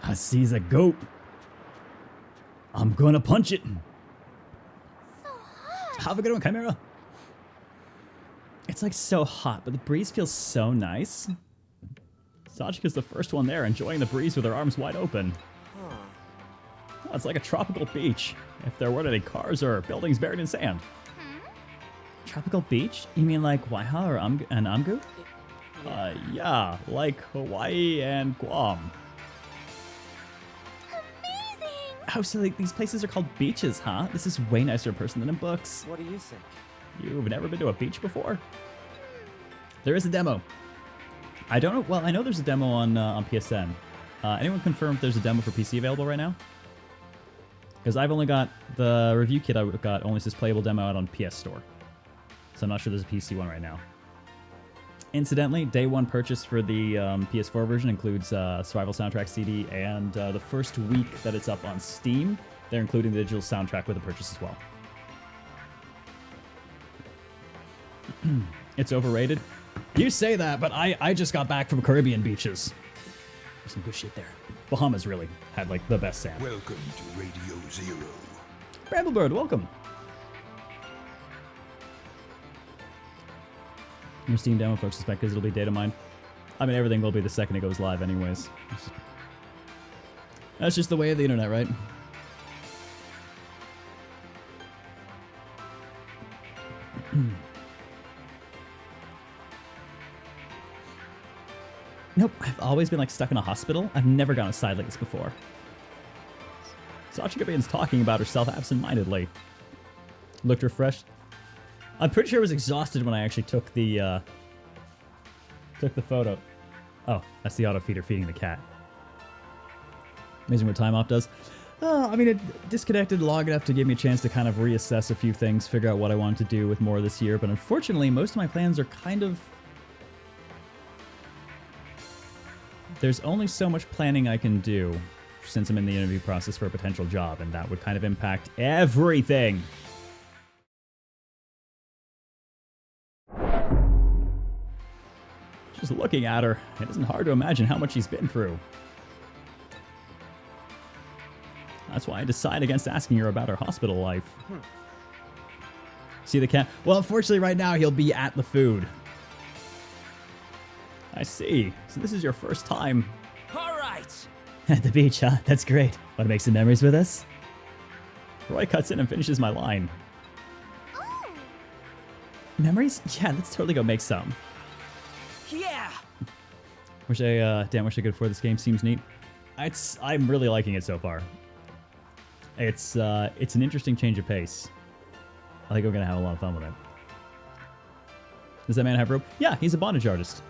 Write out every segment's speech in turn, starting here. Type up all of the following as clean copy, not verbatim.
I sees a goat. I'm gonna punch it. So hot. Have a good one, Chimera. It's like so hot, but the breeze feels so nice. Sachika's the first one there, enjoying the breeze with her arms wide open. Huh. Oh, it's like a tropical beach, if there weren't any cars or buildings buried in sand. Tropical beach? You mean like Waiha or Amgu? Yeah, like Hawaii and Guam. Amazing. Oh, so like, these places are called beaches, huh? This is way nicer in person than in books. What do you think? You've never been to a beach before? There is a demo. I don't know. Well, I know there's a demo on PSN. Anyone confirm if there's a demo for PC available right now? Because I've only got the review kit I got only says playable demo out on PS Store. So I'm not sure there's a PC one right now. Incidentally, day one purchase for the PS4 version includes Survival Soundtrack CD, and the first week that it's up on Steam, they're including the digital soundtrack with the purchase as well. It's overrated. You say that, but I just got back from Caribbean beaches. There's some good shit there. Bahamas really had like the best sand. Welcome to Radio Zero. Bramblebird, welcome. Your Steam demo, folks, suspect because it'll be data mined. I mean, everything will be the second it goes live anyways. That's just the way of the internet, right? Nope, I've always been like stuck in a hospital. I've never gone aside like this before. Sachika begins talking about herself absent-mindedly. Looked refreshed. I'm pretty sure I was exhausted when I actually took the photo. Oh, that's the auto feeder feeding the cat. Amazing what time off does. I mean, it disconnected long enough to give me a chance to kind of reassess a few things, figure out what I wanted to do with more this year, but unfortunately, most of my plans are kind of... There's only so much planning I can do since I'm in the interview process for a potential job, and that would kind of impact everything. Just looking at her, it isn't hard to imagine how much she's been through. That's why I decide against asking her about her hospital life. See the cat? Well, unfortunately right now he'll be at the food. I see. So this is your first time. All right. At the beach, huh? That's great. Want to make some memories with us? Roy cuts in and finishes my line. Oh. Memories? Yeah, let's totally go make some. Yeah. Wish I could afford this game. Seems neat. I'm really liking it so far. It's an interesting change of pace. I think we're gonna have a lot of fun with it. Does that man have rope? Yeah, he's a bondage artist.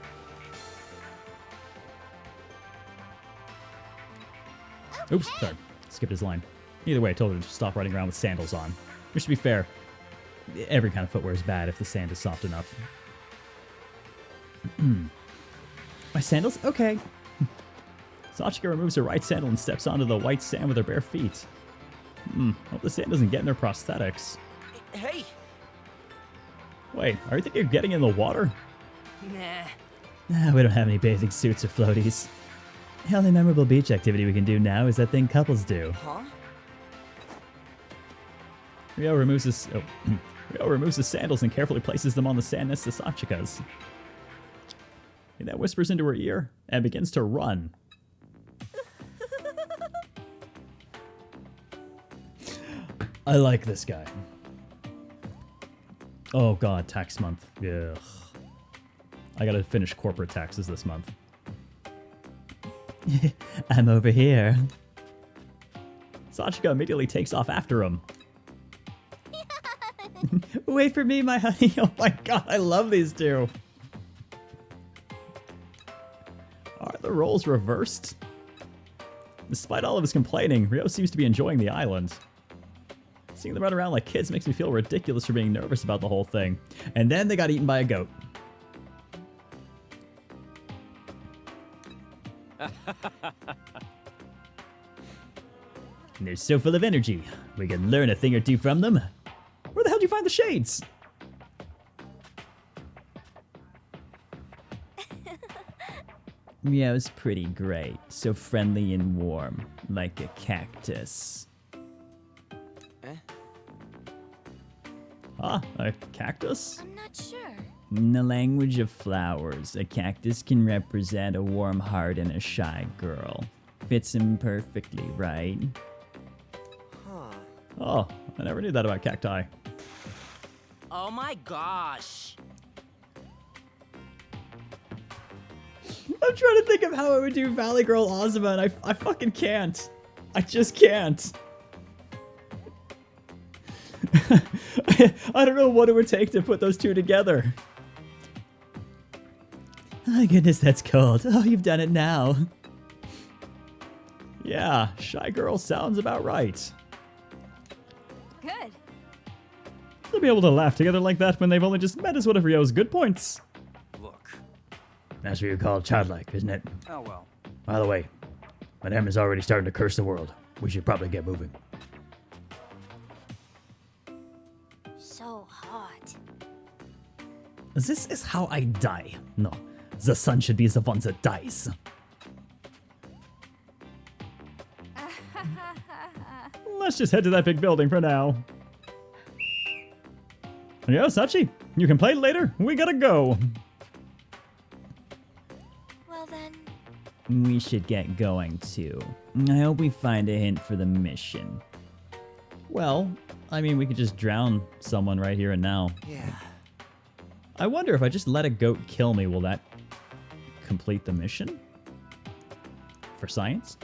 Oops, sorry. Skipped his line. Either way, I told her to stop riding around with sandals on. Which, to be fair, every kind of footwear is bad if the sand is soft enough. My sandals? Okay. Sachika removes her right sandal and steps onto the white sand with her bare feet. Hope the sand doesn't get in their prosthetics. Hey. Wait, are you thinking of getting in the water? Nah. We don't have any bathing suits or floaties. The only memorable beach activity we can do now is that thing couples do. Huh? Ryo removes his sandals and carefully places them on the sand next to Sachika's. He then whispers into her ear and begins to run. I like this guy. Oh god, tax month. Ugh. I gotta finish corporate taxes this month. I'm over here. Sachika immediately takes off after him. Wait for me, my honey. Oh my god, I love these two. Are the roles reversed? Despite all of his complaining, Ryo seems to be enjoying the island. Seeing them run around like kids makes me feel ridiculous for being nervous about the whole thing. And then they got eaten by a goat. And they're so full of energy. We can learn a thing or two from them. Where the hell did you find the shades? Meow's pretty great, so friendly and warm, like a cactus. Eh? Ah, a cactus? I'm not sure. In the language of flowers, a cactus can represent a warm heart and a shy girl. Fits him perfectly, right? Huh. Oh, I never knew that about cacti. Oh my gosh. I'm trying to think of how I would do Valley Girl Ozma, and I fucking can't. I just can't. I don't know what it would take to put those two together. Oh goodness, that's cold. Oh, you've done it now. Yeah, shy girl sounds about right. Good. They'll be able to laugh together like that when they've only just met is one of Ryo's good points. Look. That's what you call childlike, isn't it? Oh well. By the way, Madame is already starting to curse the world. We should probably get moving. So hot. This is how I die. No, the sun should be the one that dies. Let's just head to that big building for now. Yeah, Sachi, you can play later. We gotta go. Well then, We should get going too. I hope we find a hint for the mission. Well, I mean, we could just drown someone right here and now. Yeah. I wonder if I just let a goat kill me, will that complete the mission? For science?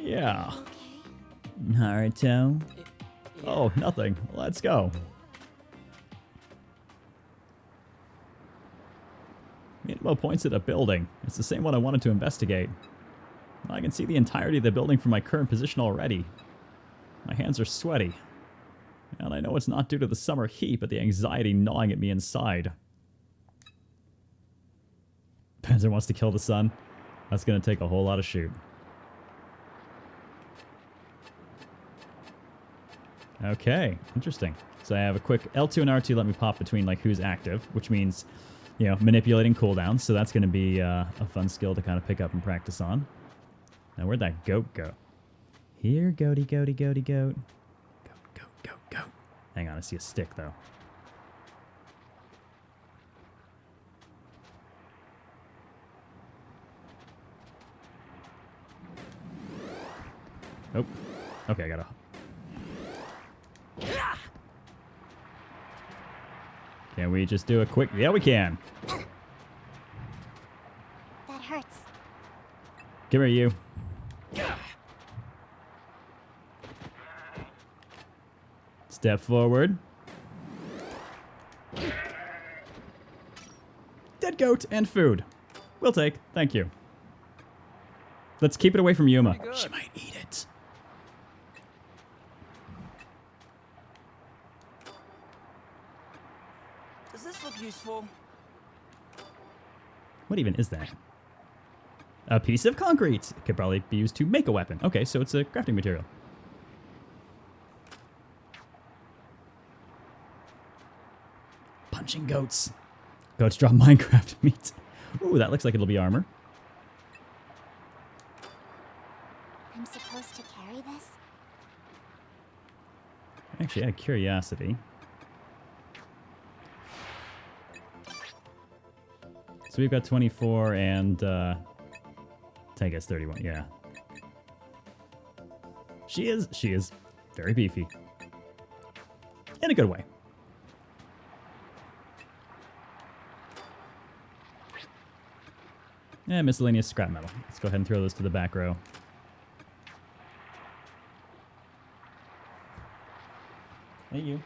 Yeah. okay. Naruto? Yeah. Oh, nothing. Let's go. Minimo points at a building. It's the same one I wanted to investigate. I can see the entirety of the building from my current position already. My hands are sweaty. And I know it's not due to the summer heat, but the anxiety gnawing at me inside. Panzer wants to kill the sun. That's going to take a whole lot of shoot. Okay, interesting. So I have a quick L2 and R2 let me pop between like who's active, which means, you know, manipulating cooldowns. So that's going to be a fun skill to kind of pick up and practice on. Now where'd that goat go? Here, goaty, goaty, goaty, goat. Goat, goat, goat, goat. Hang on, I see a stick though. Oh, okay, I gotta. Can we just do a quick? Yeah, we can. That hurts. Come here, you. Step forward. Dead goat and food. We'll take. Thank you. Let's keep it away from Yuma. Pretty good. She might eat it. Does this look useful? What even is that? A piece of concrete. It could probably be used to make a weapon. Okay, so it's a crafting material. Punching goats. Goats drop Minecraft meat. Ooh, that looks like it'll be armor. I'm supposed to carry this? Actually, out of curiosity. So we've got 24 and Tank has 31, yeah. She is very beefy. In a good way. Yeah, miscellaneous scrap metal. Let's go ahead and throw those to the back row. Hey, you.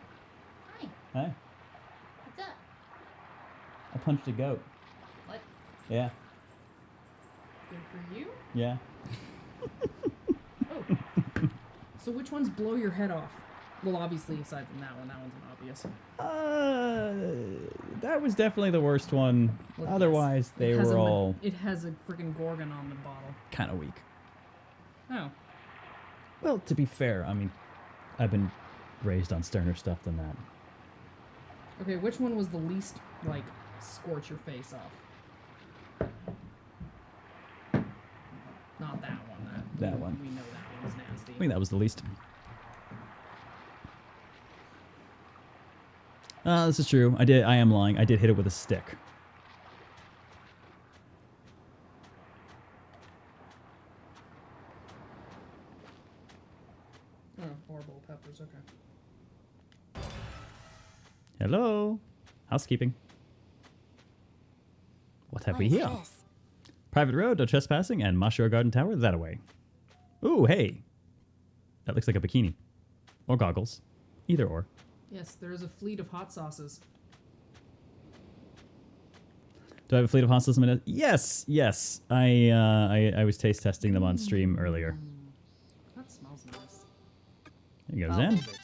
Hi. Hi. What's up? I punched a goat. What? Yeah. Good for you? Yeah. Oh. So which ones blow your head off? Well, obviously, aside from that one's an obvious. That was definitely the worst one. Well, Otherwise, yes. they were all It has a freaking Gorgon on the bottle. kind of weak. Oh. Well, to be fair, I mean, I've been raised on sterner stuff than that. Okay, which one was the least, like, scorch your face off? That one. We know that one's nasty. I think that was the least. This is true. I am lying. I did hit it with a stick. Oh, horrible peppers, okay. Hello. Housekeeping. What have What we is here? this? Private road, no trespassing, and Mashiro Garden Tower that away. Ooh, hey. That looks like a bikini. Or goggles. Either or. Yes, there is a fleet of hot sauces. Do I have a fleet of hot sauce in my nose? Yes, yes. I was taste testing them on stream earlier. That smells nice. There you go, I'll Zen. hold it.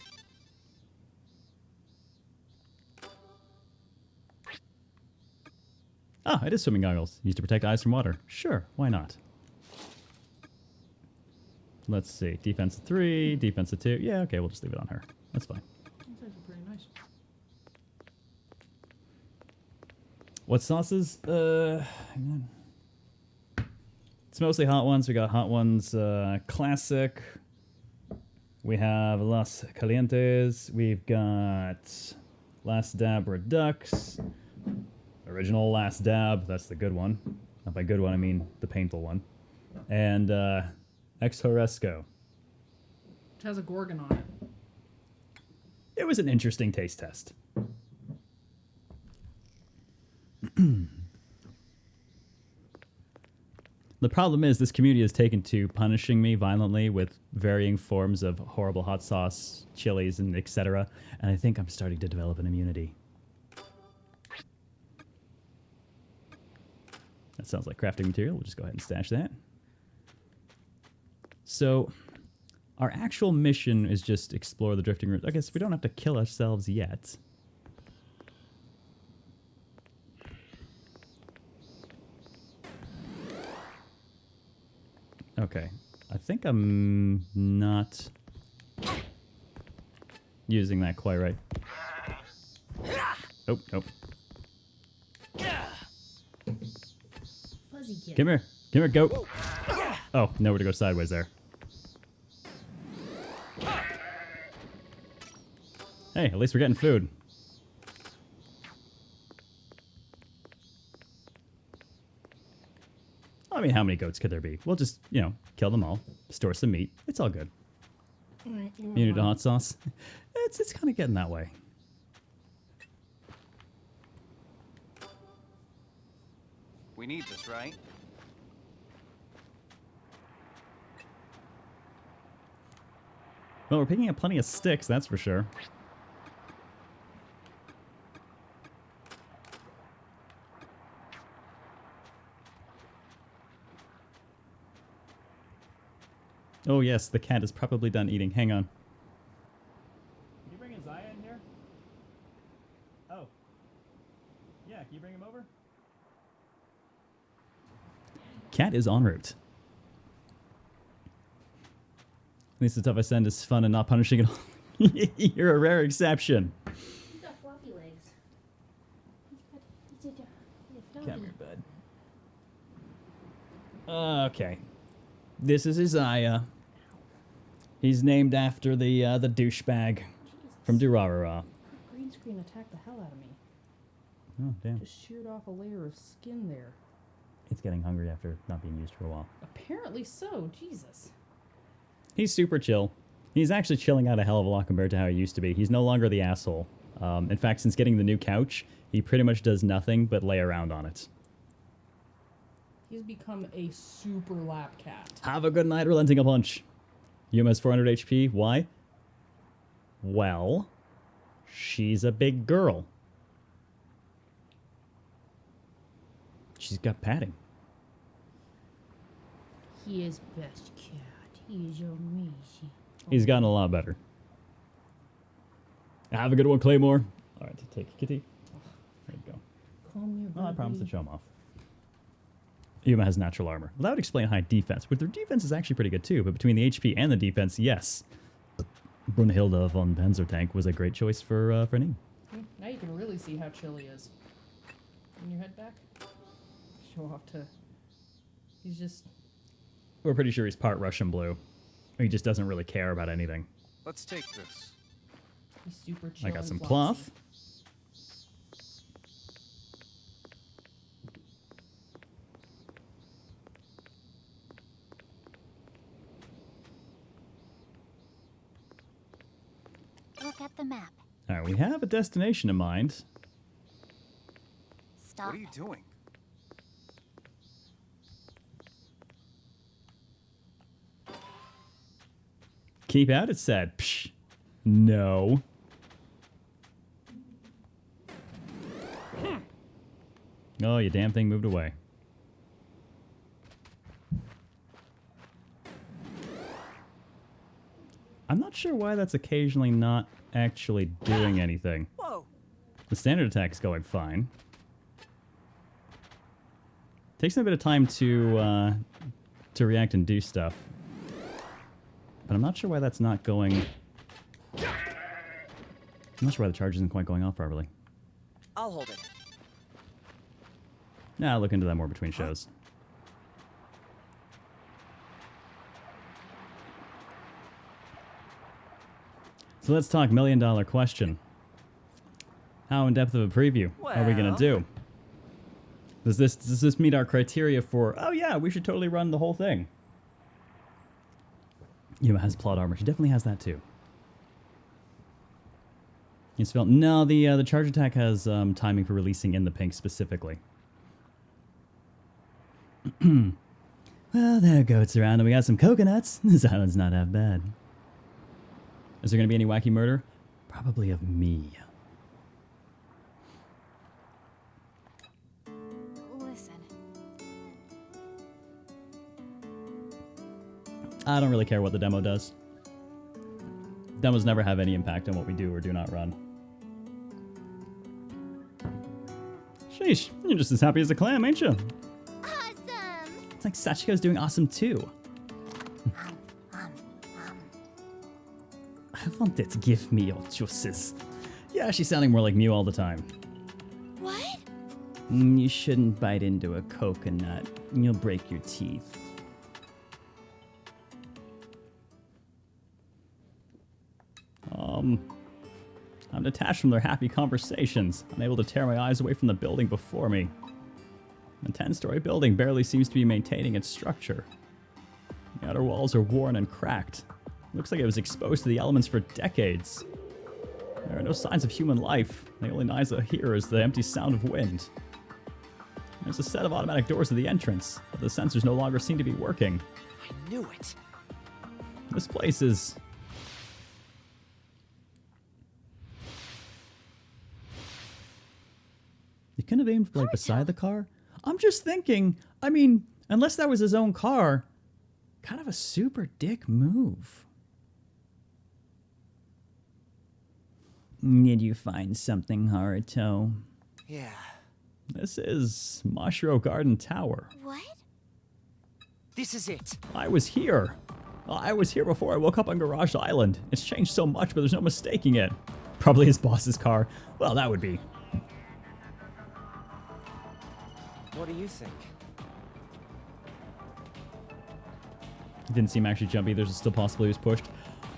Ah, it is swimming goggles. Used to protect eyes from water. Sure, why not? Let's see. Defense of 3, defense of 2. Yeah, okay, we'll just leave it on her. That's fine. That's actually pretty nice. What sauces? Hang on. It's mostly hot ones. We got hot ones classic. We have Los Calientes. We've got Last Dab Redux. Original Last Dab. That's the good one. Not by good one, I mean the painful one. And Ex Horesco. Which has a Gorgon on it. It was an interesting taste test. The problem is this community has taken to punishing me violently with varying forms of horrible hot sauce, chilies, and etc. And I think I'm starting to develop an immunity. That sounds like crafting material. We'll just go ahead and stash that. So, our actual mission is just explore the drifting route. I guess we don't have to kill ourselves yet. Okay. I think I'm not using that quite right. Oh, nope. Fuzzy kid. Come here. Come here, goat. Oh, nowhere to go sideways there. Hey, at least we're getting food. I mean, how many goats could there be? We'll just, you know, kill them all, store some meat. It's all good. Alright, You need a hot sauce? It's kind of getting that way. We need this, right? Well, we're picking up plenty of sticks, that's for sure. Oh yes, the cat is probably done eating. Hang on. Can you bring Isaiah in here? Oh. Yeah, can you bring him over? Cat is en route. At least the stuff I send is fun and not punishing at all. You're a rare exception. He's got floppy legs. Come here, bud. Okay. This is Isaiah. He's named after the douchebag from Durarara. Green screen attacked the hell out of me. Oh, damn. Just sheared off a layer of skin there. It's getting hungry after not being used for a while. Apparently so. Jesus. He's super chill. He's actually chilling out a hell of a lot compared to how he used to be. He's no longer the asshole. In fact, since getting the new couch, he pretty much does nothing but lay around on it. He's become a super lap cat. Have a good night, relenting a punch. Yuma has 400 HP. Why? Well, she's a big girl. She's got padding. He is best cat. He is amazing. He's gotten a lot better. Have a good one, Claymore. All right, take Kitty. There you go. Calm your Well, I promised to baby. show him off. Yuma has natural armor. Well, that would explain high defense, but their defense is actually pretty good too. But between the HP and the defense, yes, Brunhilde von Panzertank was a great choice for Ning. Now you can really see how chill he is. When you head back, show off to. He's just. We're pretty sure he's part Russian blue. He just doesn't really care about anything. Let's take this. He's super chill I got and some flossy. cloth. Look at the map. All right, we have a destination in mind. Stop. What are you doing? Keep out, it said. Psh. No. Oh, you damn thing moved away. I'm not sure why that's occasionally not actually doing anything. Whoa! The standard attack's going fine. Takes a bit of time to react and do stuff. But I'm not sure why that's not going... I'm not sure why the charge isn't quite going off properly. I'll hold it. Nah, I'll look into that more between shows. So let's talk million-dollar question. How in-depth of a preview are we gonna Well. do? Does this meet our criteria for, oh yeah, we should totally run the whole thing? Yuma has plot armor. She definitely has that too. It's felt no. The charge attack has timing for releasing in the pink specifically. Well, there are goats around, and we got some coconuts. This island's not half bad. Is there gonna be any wacky murder? Probably of me. Listen. I don't really care what the demo does. Demos never have any impact on what we do or do not run. Sheesh, you're just as happy as a clam, ain't you? Awesome. It's like Sachiko's doing awesome too. I want it. Give me your juices. Yeah, she's sounding more like Mew all the time. What? You shouldn't bite into a coconut. You'll break your teeth. I'm detached from their happy conversations, unable to tear my eyes away from the building before me. The 10-story building barely seems to be maintaining its structure. The outer walls are worn and cracked. Looks like it was exposed to the elements for decades. There are no signs of human life. The only noise I hear is the empty sound of wind. There's a set of automatic doors to the entrance, but the sensors no longer seem to be working. I knew it. This place is... You couldn't have aimed like beside the car? I'm just thinking, I mean, unless that was his own car, kind of a super dick move. Did you find something, Haruto? Yeah. This is Mashiro Garden Tower. What? This is it. I was here. I was here before I woke up on Garage Island. It's changed so much, but there's no mistaking it. Probably his boss's car. Well, that would be. What do you think? Didn't seem actually jumpy. There's still possibly he was pushed.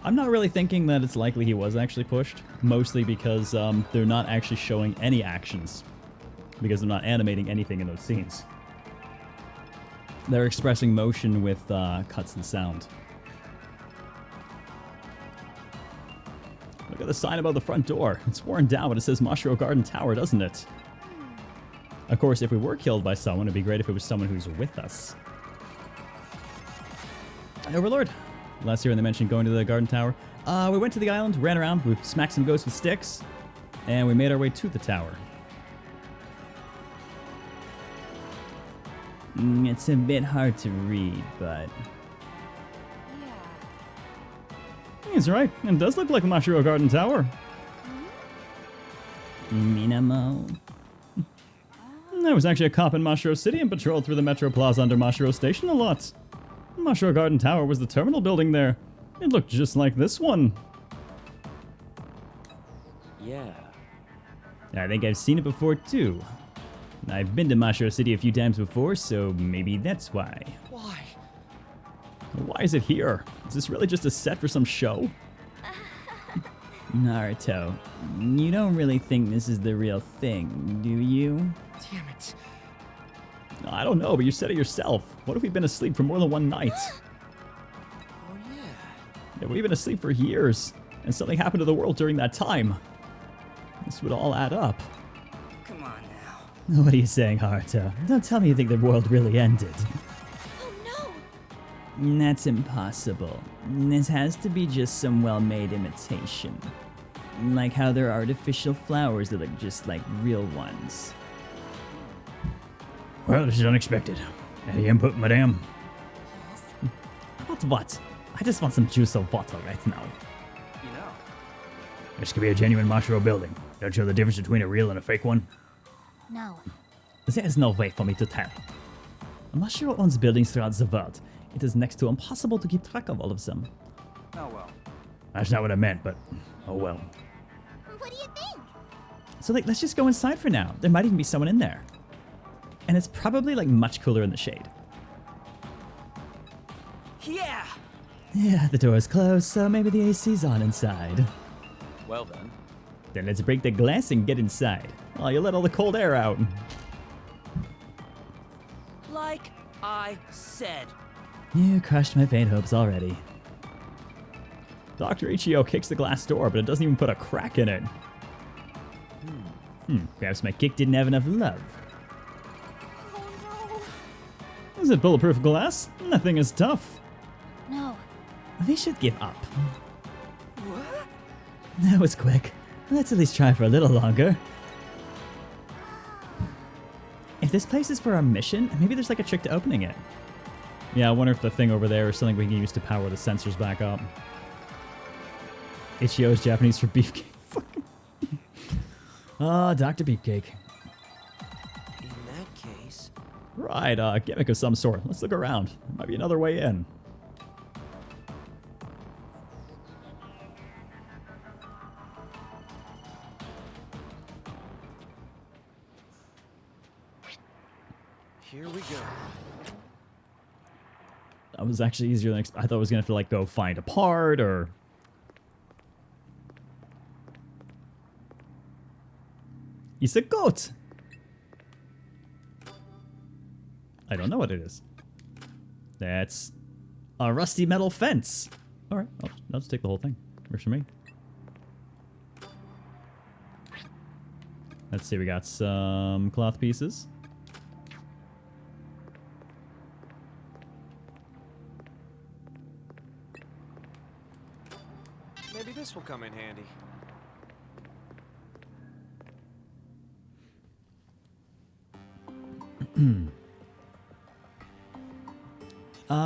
I'm not really thinking that it's likely he was actually pushed. Mostly because they're not actually showing any actions. Because they're not animating anything in those scenes. They're expressing motion with cuts and sound. Look at the sign above the front door. It's worn down, but it says Mashiro Garden Tower, doesn't it? Of course, if we were killed by someone, it'd be great if it was someone who's with us. Overlord. Last year when they mentioned going to the Garden Tower, we went to the island, ran around, we smacked some ghosts with sticks, and we made our way to the tower. It's a bit hard to read, but... Yeah. He's right. It does look like Mashiro Garden Tower. Minamo. I was actually a cop in Mashiro City and patrolled through the Metro Plaza under Mashiro Station a lot. Mashiro Garden Tower was the terminal building there. It looked just like this one. Yeah. I think I've seen it before too. I've been to Mashiro City a few times before, so maybe that's why. Why? Why is it here? Is this really just a set for some show? Naruto, you don't really think this is the real thing, do you? Damn it. I don't know, but you said it yourself. What if we've been asleep for more than one night? Oh, yeah. Yeah, we've been asleep for years, and something happened to the world during that time. This would all add up. Come on now. What are you saying, Haruto? Don't tell me you think the world really ended. Oh no! That's impossible. This has to be just some well-made imitation. Like how there are artificial flowers that look just like real ones. Well, this is unexpected. Any input, madame? About what? I just want some juice of water right now. You know, This could be a genuine Mashiro building. Don't you know the difference between a real and a fake one? No. There is no way for me to tell. Mashiro owns buildings throughout the world. It is next to impossible to keep track of all of them. oh well. That's not what I meant, but oh well. What do you think? So like, let's just go inside for now. There might even be someone in there. And it's probably like much cooler in the shade. Yeah! Yeah, the door is closed, so maybe the AC's on inside. Well then. Then let's break the glass and get inside. Oh, you let all the cold air out. Like I said. You crushed my faint hopes already. Dr. Ichio kicks the glass door, but it doesn't even put a crack in it. Perhaps my kick didn't have enough love. Oh Is it bulletproof glass? Nothing is tough. no. No. They should give up. What? That was quick. Let's at least try for a little longer. If this place is for our mission, maybe there's like a trick to opening it. Yeah, I wonder if the thing over there is something we can use to power the sensors back up. Ichio is Japanese for beefcake. Ah, Dr. Beefcake. In that case... Right, gimmick of some sort. Let's look around. There might be another way in. Here we go. That was actually easier than I thought I was gonna have to like go find a part or. It's a goat. I don't know what it is. That's a rusty metal fence. All right, I'll just take the whole thing. Works for me. Let's see, we got some cloth pieces. Maybe this will come in handy.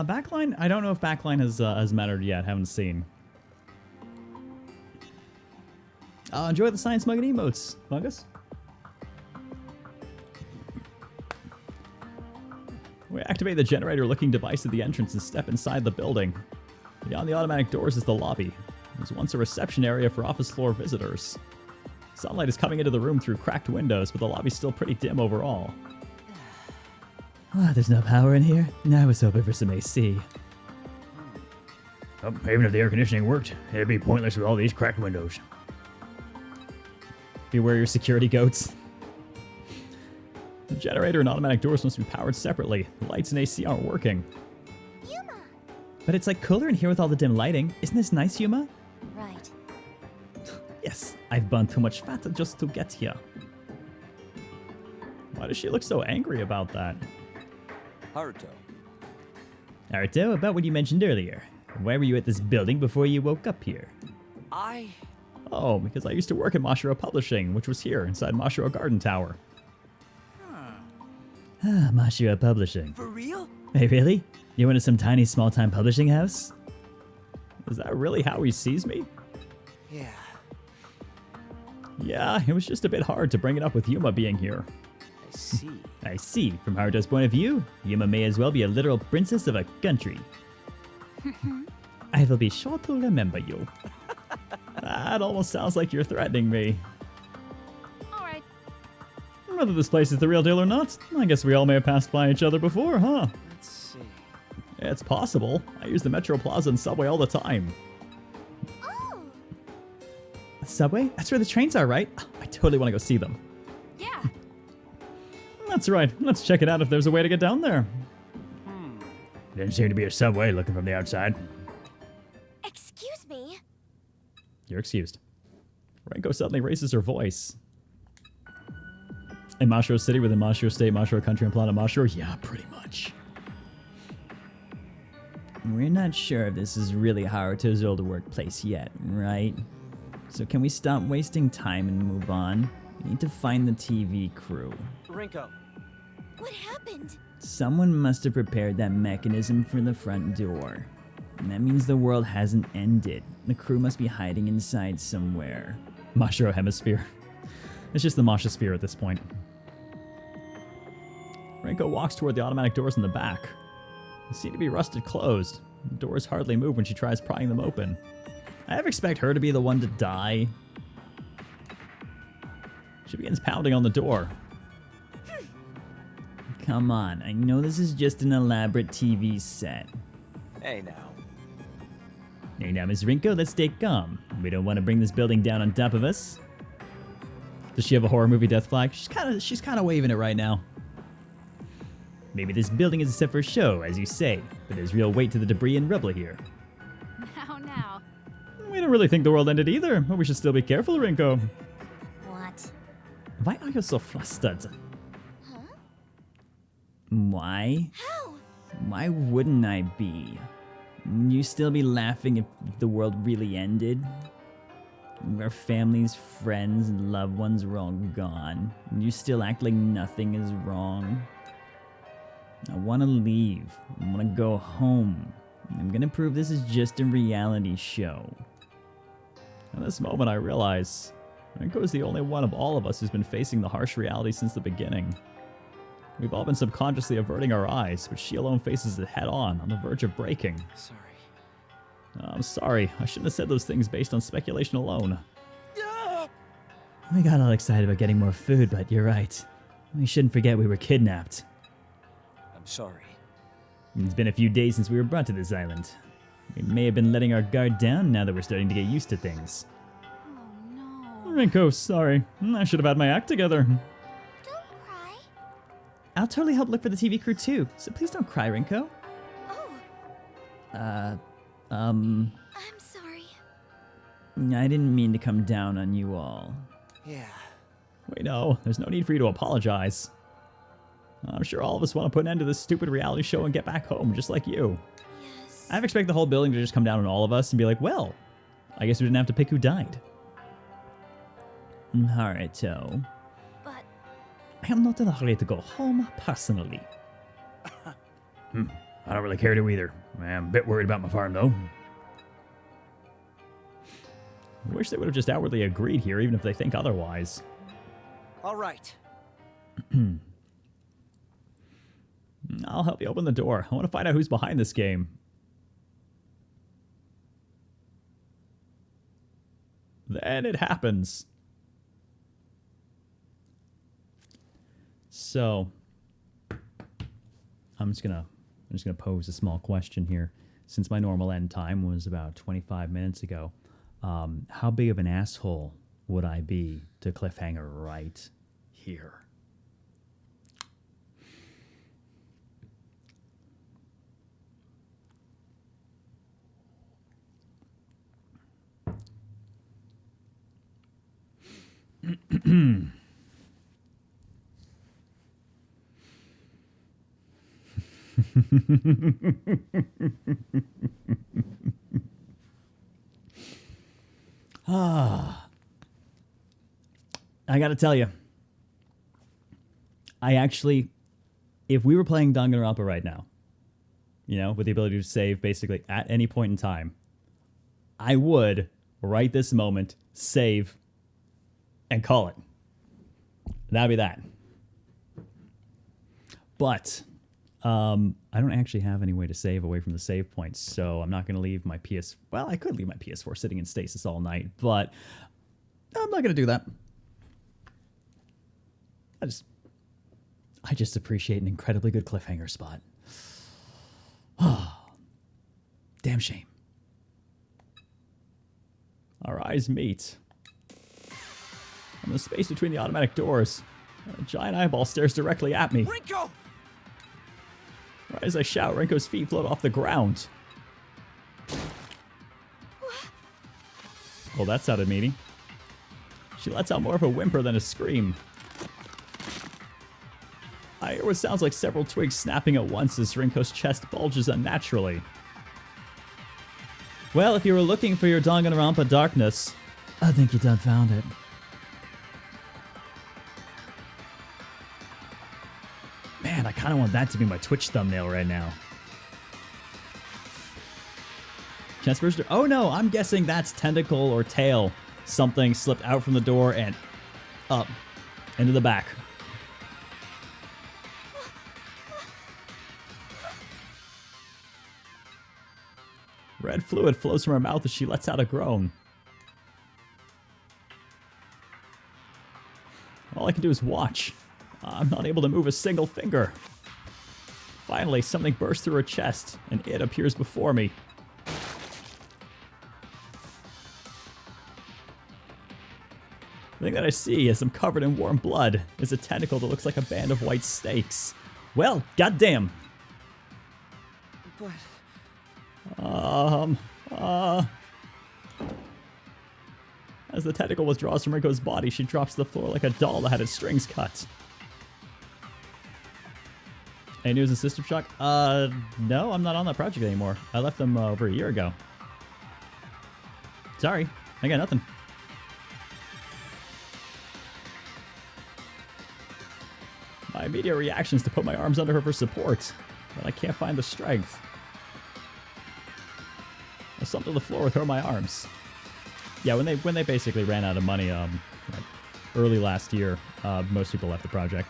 Backline? I don't know if backline has mattered yet. Haven't seen. Enjoy the science mug and emotes, Fungus. We activate the generator-looking device at the entrance and step inside the building. Beyond the automatic doors is the lobby. It was once a reception area for office floor visitors. Sunlight is coming into the room through cracked windows, but the lobby's still pretty dim overall. There's no power in here? I was hoping for some AC. Oh, even if the air conditioning worked, it'd be pointless with all these cracked windows. Beware your security goats. The generator and automatic doors must be powered separately. The lights and AC aren't working. Yuma. But it's like cooler in here with all the dim lighting. Isn't this nice, Yuma? Right. Yes, I've burned too much fat just to get here. Why does she look so angry about that? Haruto. Naruto, about what you mentioned earlier. Why were you at this building before you woke up here? Oh, because I used to work at Mashiro Publishing, which was here, inside Mashiro Garden Tower. Ah, Mashiro Publishing. For real? Hey, really? You went to some tiny small-time publishing house? Is that really how he sees me? Yeah. Yeah, it was just a bit hard to bring it up with Yuma being here. I see. I see. From Haruto's point of view, Yuma may as well be a literal princess of a country. I will be sure to remember you. That almost sounds like you're threatening me. Alright. Whether this place is the real deal or not, I guess we all may have passed by each other before, huh? Let's see. It's possible. I use the Metro Plaza and subway all the time. Oh, Subway? That's where the trains are, right? I totally want to go see them. yeah. That's right. Let's check it out if there's a way to get down there. Didn't seem to be a subway looking from the outside. Excuse me. You're excused. Renko suddenly raises her voice. In Mashiro City, within Mashiro State, Mashiro Country, and Planet Mashiro? Yeah, pretty much. We're not sure if this is really Haruto's old workplace yet, right? So can we stop wasting time and move on? We need to find the TV crew. Rinko. What happened? Someone must have prepared that mechanism for the front door. And that means the world hasn't ended. The crew must be hiding inside somewhere. Mashiro Hemisphere. It's just the Mashosphere at this point. Renko walks toward the automatic doors in the back. They seem to be rusted closed. The doors hardly move when she tries prying them open. I ever expect her to be the one to die. She begins pounding on the door. Come on, I know this is just an elaborate TV set. Hey now. Hey now, Miss Rinko, let's stay calm. We don't want to bring this building down on top of us. Does she have a horror movie death flag? She's kind of waving it right now. Maybe this building is set for a show, as you say, but there's real weight to the debris and rubble here. Now. We don't really think the world ended either, but we should still be careful, Rinko. What? Why are you so flustered? Huh? Why? How? Why wouldn't I be? You still be laughing if the world really ended? Our families, friends, and loved ones were all gone. You still act like nothing is wrong. I want to leave. I want to go home. I'm going to prove this is just a reality show. At this moment, I realize Rinko is the only one of all of us who's been facing the harsh reality since the beginning. We've all been subconsciously averting our eyes, but she alone faces it head on the verge of breaking. Sorry. I'm sorry. I shouldn't have said those things based on speculation alone. Ah! We got all excited about getting more food, but you're right. We shouldn't forget we were kidnapped. I'm sorry. It's been a few days since we were brought to this island. We may have been letting our guard down now that we're starting to get used to things. Oh no. Rinko, sorry. I should have had my act together. Don't cry. I'll totally help look for the TV crew too, so please don't cry, Rinko. Oh, I'm I'm sorry. I didn't mean to come down on you all. Yeah. Wait, no, there's no need for you to apologize. I'm sure all of us want to put an end to this stupid reality show and get back home, just like you. Yes. I've expected the whole building to just come down on all of us and be like, well, I guess we didn't have to pick who died. Haruto. But I am not in a hurry to go home, personally. I don't really care to either. I'm a bit worried about my farm, though. I wish they would have just outwardly agreed here, even if they think otherwise. All right. I'll help you open the door. I want to find out who's behind this game. Then it happens. So, I'm just gonna pose a small question here. Since my normal end time was about 25 minutes ago, how big of an asshole would I be to cliffhanger right here? I gotta tell you, I actually, if we were playing Danganronpa right now, you know, with the ability to save basically at any point in time, I would, right this moment, save and call it. That'd be that. But I don't actually have any way to save away from the save points, so I'm not going to leave my PS... Well, I could leave my PS4 sitting in stasis all night, but I'm not going to do that. I just appreciate an incredibly good cliffhanger spot. Damn shame. Our eyes meet. I'm in the space between the automatic doors. A giant eyeball stares directly at me. Rinko! Right as I shout, Rinko's feet float off the ground. Well, that sounded meaty. She lets out more of a whimper than a scream. I hear what sounds like several twigs snapping at once as Rinko's chest bulges unnaturally. Well, if you were looking for your Danganronpa darkness, I think you done found it. Man, I kind of want that to be my Twitch thumbnail right now. Chest burster. Oh no, I'm guessing that's tentacle or tail. Something slipped out from the door and up into the back. Red fluid flows from her mouth as she lets out a groan. All I can do is watch. I'm not able to move a single finger. Finally, something bursts through her chest, and it appears before me. The thing that I see as I'm covered in warm blood is a tentacle that looks like a band of white snakes. Well, goddamn. But... As the tentacle withdraws from Rinko's body, she drops to the floor like a doll that had its strings cut. Any news in System Shock? No, I'm not on that project anymore. I left them over a year ago. Sorry, I got nothing. My immediate reaction is to put my arms under her for support, but I can't find the strength. I slumped to the floor with her in my arms. Yeah, when they basically ran out of money like early last year, most people left the project.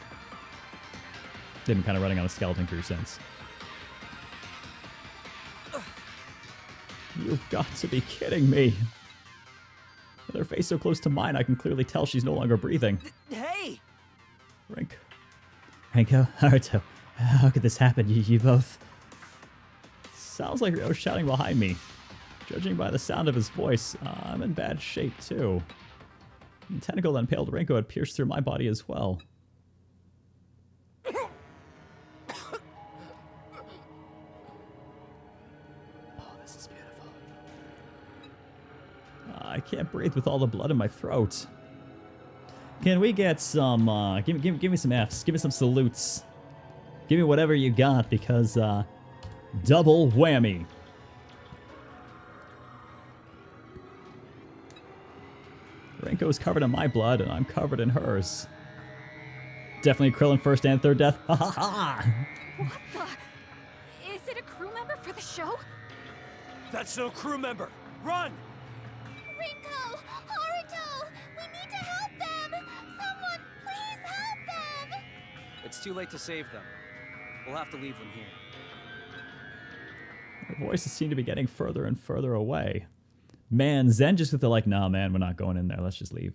They've been kind of running on a skeleton crew since. You've got to be kidding me. With her face so close to mine, I can clearly tell she's no longer breathing. Hey! Rinko, Haruto, how could this happen? You both... Sounds like Ryo's shouting behind me. Judging by the sound of his voice, I'm in bad shape too. The tentacle that impaled Rinko had pierced through my body as well. Oh, this is beautiful. I can't breathe with all the blood in my throat. Can we get some, give me some Fs, give me some salutes. Give me whatever you got, because, double whammy. Rinko is covered in my blood, and I'm covered in hers. Definitely Krillin first and third death. Ha ha ha! What the? Is it a crew member for the show? That's no crew member! Run! Rinko! Haruto! We need to help them! Someone, please help them! It's too late to save them. We'll have to leave them here. Their voices seem to be getting further and further away. Man, Zen just with the like, nah, man, we're not going in there. Let's just leave.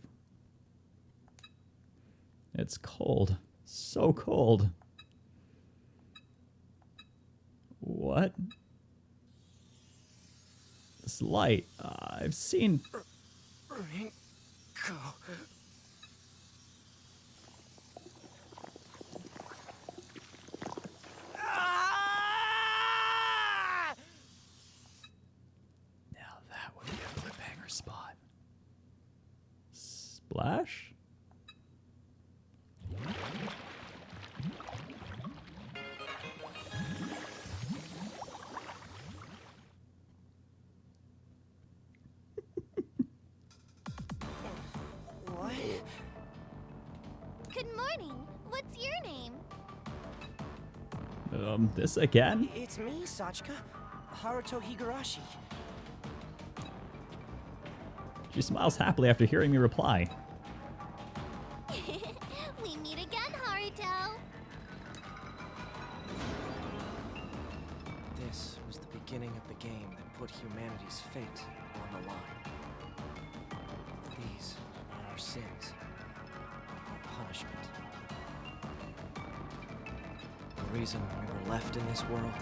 It's cold. So cold. What? This light. I've seen... Rinko... Now that would be a cliffhanger spot. Splash? What? Good morning. What's your name? This again? It's me, Sachika. Haruto Higurashi. She smiles happily after hearing me reply. We meet again, Haruto. This was the beginning of the game that put humanity's fate on the line. These are our sins, our punishment. The reason we were left in this world.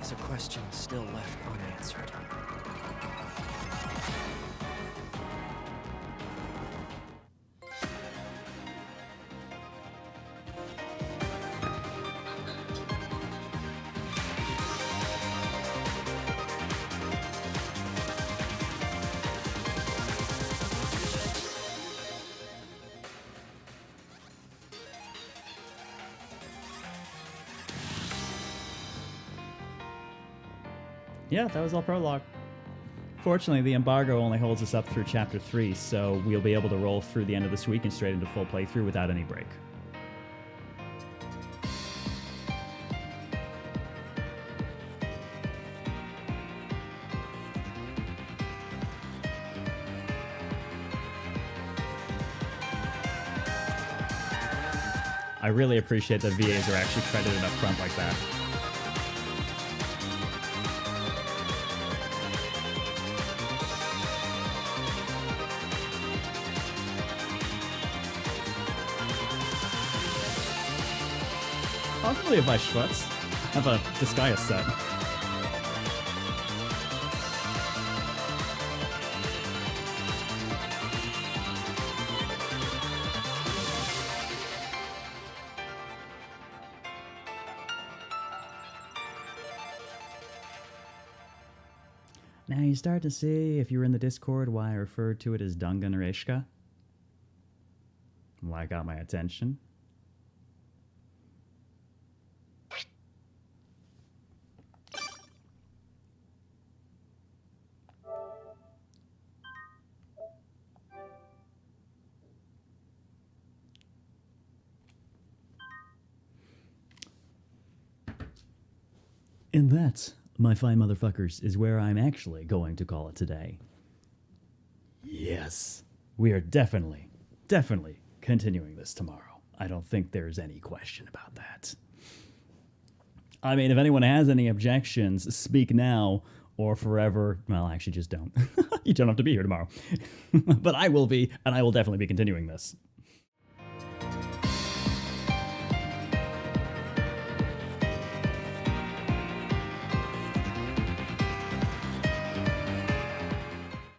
is a question still left unanswered. Yeah, that was all Prologue. Fortunately, the embargo only holds us up through Chapter 3, so we'll be able to roll through the end of this week and straight into full playthrough without any break. I really appreciate that VAs are actually credited up front like that. Possibly if I Schwutz have a Disgaea set. Now you start to see, if you were in the Discord, why I referred to it as Danganreshika. Why it got my attention. And that, my fine motherfuckers, is where I'm actually going to call it today. Yes, we are definitely continuing this tomorrow. I don't think there's any question about that. I mean, if anyone has any objections, speak now or forever. Well, actually, just don't. You don't have to be here tomorrow. But I will be, and I will definitely be continuing this.